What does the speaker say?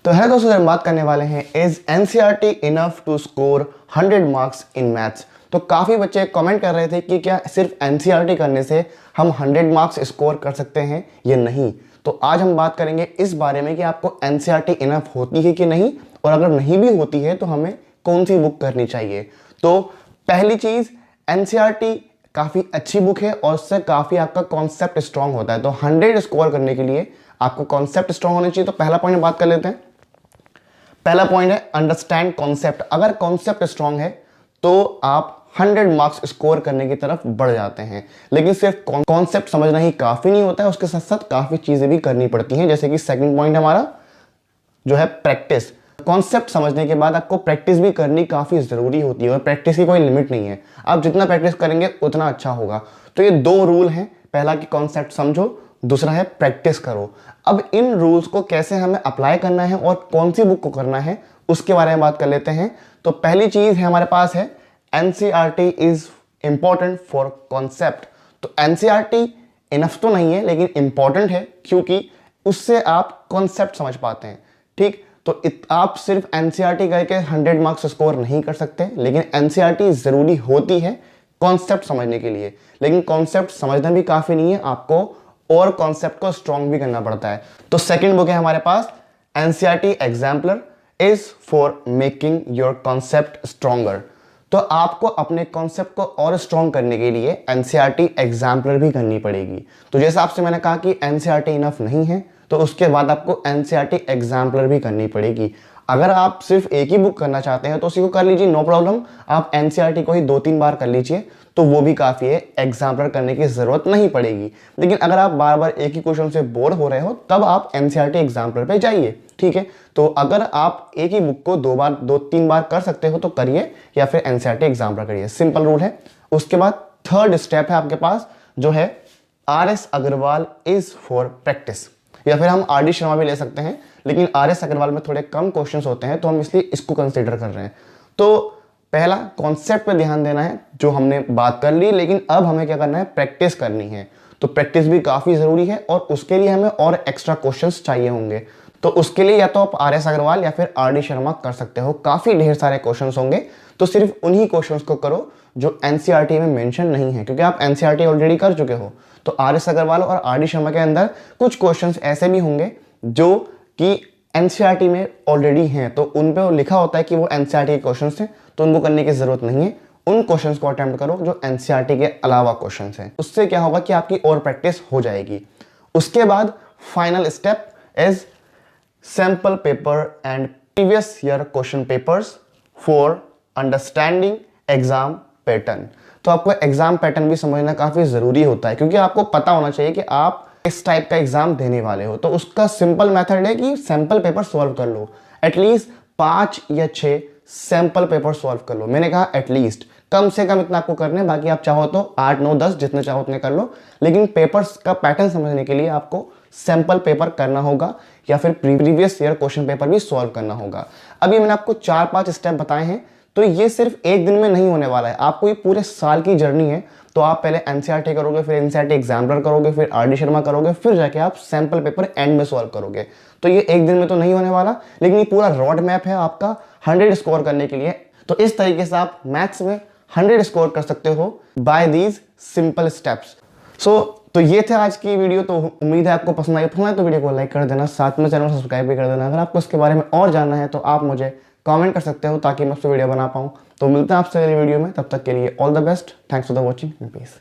तो है दोस्तों, हम बात करने वाले हैं is NCERT enough to score 100 marks in maths. तो काफ़ी बच्चे कमेंट कर रहे थे कि क्या सिर्फ एनसीईआरटी करने से हम 100 मार्क्स स्कोर कर सकते हैं या नहीं। तो आज हम बात करेंगे इस बारे में कि आपको एनसीईआरटी इनफ होती है कि नहीं, और अगर नहीं भी होती है तो हमें कौन सी बुक करनी चाहिए। तो पहली चीज़, एनसीईआरटी काफ़ी अच्छी बुक है और उससे काफ़ी आपका कॉन्सेप्ट स्ट्रांग होता है। तो 100 स्कोर करने के लिए आपको कॉन्सेप्ट स्ट्रांग होना चाहिए। तो पहला पॉइंट बात कर लेते हैं। पहला पॉइंट है अंडरस्टैंड कॉन्सेप्ट। अगर कॉन्सेप्ट स्ट्रांग है तो आप 100 मार्क्स स्कोर करने की तरफ बढ़ जाते हैं। लेकिन सिर्फ कॉन्सेप्ट समझना ही काफ़ी नहीं होता है, उसके साथ साथ काफ़ी चीज़ें भी करनी पड़ती हैं। जैसे कि सेकंड पॉइंट हमारा जो है प्रैक्टिस। कॉन्सेप्ट समझने के बाद आपको प्रैक्टिस भी करनी काफ़ी ज़रूरी होती है और प्रैक्टिस की कोई लिमिट नहीं है। आप जितना प्रैक्टिस करेंगे उतना अच्छा होगा। तो ये दो रूल हैं, पहला कि कॉन्सेप्ट समझो, दूसरा है प्रैक्टिस करो। अब इन रूल्स को कैसे हमें अप्लाई करना है और कौन सी बुक को करना है उसके बारे में बात कर लेते हैं। तो पहली चीज़ है हमारे पास है NCERT is important for concept. तो एनसीईआरटी इनफ तो नहीं है लेकिन इंपॉर्टेंट है, क्योंकि उससे आप कॉन्सेप्ट समझ पाते हैं। ठीक, तो आप सिर्फ एनसीईआरटी करके 100 मार्क्स स्कोर नहीं कर सकते, लेकिन एनसीईआरटी ज़रूरी होती है कॉन्सेप्ट समझने के लिए। लेकिन कॉन्सेप्ट समझना भी काफ़ी नहीं है, आपको और कॉन्सेप्ट को स्ट्रॉन्ग भी करना पड़ता है। तो सेकंड बुक है हमारे पास NCERT exemplar is for making your concept stronger. तो आपको अपने कॉन्सेप्ट को और स्ट्रॉन्ग करने के लिए एनसीईआरटी एग्जाम्पलर भी करनी पड़ेगी। तो जैसे आपसे मैंने कहा कि एनसीईआरटी इनफ नहीं है, तो उसके बाद आपको एनसीईआरटी एग्जाम्पलर भी करनी पड़ेगी। अगर आप सिर्फ एक ही बुक करना चाहते हैं तो उसी को कर लीजिए, नो प्रॉब्लम। आप एनसीईआरटी को ही 2-3 बार कर लीजिए तो वो भी काफ़ी है, एग्जाम्पलर करने की ज़रूरत नहीं पड़ेगी। लेकिन अगर आप बार बार एक ही क्वेश्चन से बोर हो रहे हो तब आप एनसीईआरटी एग्जाम्पलर पे जाइए। ठीक है, तो अगर आप एक ही बुक को 2-3 बार कर सकते हो तो करिए, या फिर एनसीईआरटी एग्जाम्पलर करिए। सिंपल रूल है। उसके बाद थर्ड स्टेप है आपके पास जो है R S Agarwal is for practice, या फिर हम आरडी शर्मा भी ले सकते हैं, लेकिन आरएस अग्रवाल में थोड़े कम क्वेश्चंस होते हैं तो हम इसलिए इसको कंसीडर कर रहे हैं। तो पहला कॉन्सेप्ट पे ध्यान देना है, जो हमने बात कर ली, लेकिन अब हमें क्या करना है, प्रैक्टिस करनी है। तो प्रैक्टिस भी काफ़ी ज़रूरी है और उसके लिए हमें और एक्स्ट्रा क्वेश्चंस चाहिए होंगे। तो उसके लिए या तो आप आरएस अग्रवाल या फिर आरडी शर्मा कर सकते हो। काफ़ी ढेर सारे क्वेश्चंस होंगे, तो सिर्फ उन्हीं क्वेश्चंस को करो जो एनसीईआरटी में मेंशन नहीं है, क्योंकि आप एनसीईआरटी ऑलरेडी कर चुके हो। तो आरएस अग्रवाल और आरडी शर्मा के अंदर कुछ क्वेश्चंस ऐसे भी होंगे जो कि एनसीईआरटी में ऑलरेडी हैं, तो उन पे लिखा होता है कि वो एनसीईआरटी के क्वेश्चंस हैं, तो उनको करने की जरूरत नहीं है। उन क्वेश्चंस को अटेम्प्ट करो जो एनसीईआरटी के अलावा क्वेश्चंस हैं। उससे क्या होगा कि आपकी और प्रैक्टिस हो जाएगी। उसके बाद final step is sample paper and previous year question papers for understanding exam pattern. तो आपको एग्जाम पैटर्न भी समझना काफी जरूरी होता है, क्योंकि आपको पता होना चाहिए कि आप इस टाइप का एग्जाम देने वाले हो। तो उसका सिंपल मेथड है कि सैंपल पेपर सॉल्व कर लो, एटलीस्ट 5 या 6 सैंपल पेपर सॉल्व कर लो। मैंने कहा एटलीस्ट, कम से कम इतना आपको करना है, बाकी आप चाहो तो 8, 9, 10 जितने चाहो उतने कर लो। लेकिन पेपर्स का पैटर्न समझने के लिए आपको सैंपल पेपर करना होगा या फिर प्रीवियस ईयर क्वेश्चन पेपर भी सॉल्व करना होगा। अभी मैंने आपको 4-5 स्टेप बताए हैं, तो ये सिर्फ एक दिन में नहीं होने वाला है, आपको ये पूरे साल की जर्नी है। तो आप पहले एनसीईआरटी करोगे, फिर एनसीईआरटी एग्जाम्पलर करोगे, फिर आरडी शर्मा करोगे, फिर जाके आप सैंपल पेपर एंड में सॉल्व करोगे। तो ये एक दिन में तो नहीं होने वाला, लेकिन ये पूरा रोड मैप है आपका 100 स्कोर करने के लिए। तो इस तरीके से आप मैथ्स में 100 स्कोर कर सकते हो बाय दीज सिंपल स्टेप्स। तो ये थे आज की वीडियो। तो उम्मीद है आपको पसंद आई। पसंद आए तो वीडियो को लाइक कर देना, साथ में चैनल को सब्सक्राइब भी कर देना। अगर आपको इसके बारे में और जानना है तो आप मुझे कमेंट कर सकते हो ताकि मैं उस पर वीडियो बना पाऊँ। तो मिलते हैं आपसे अगली वीडियो में, तब तक के लिए all the best. Thanks for the watching, piece.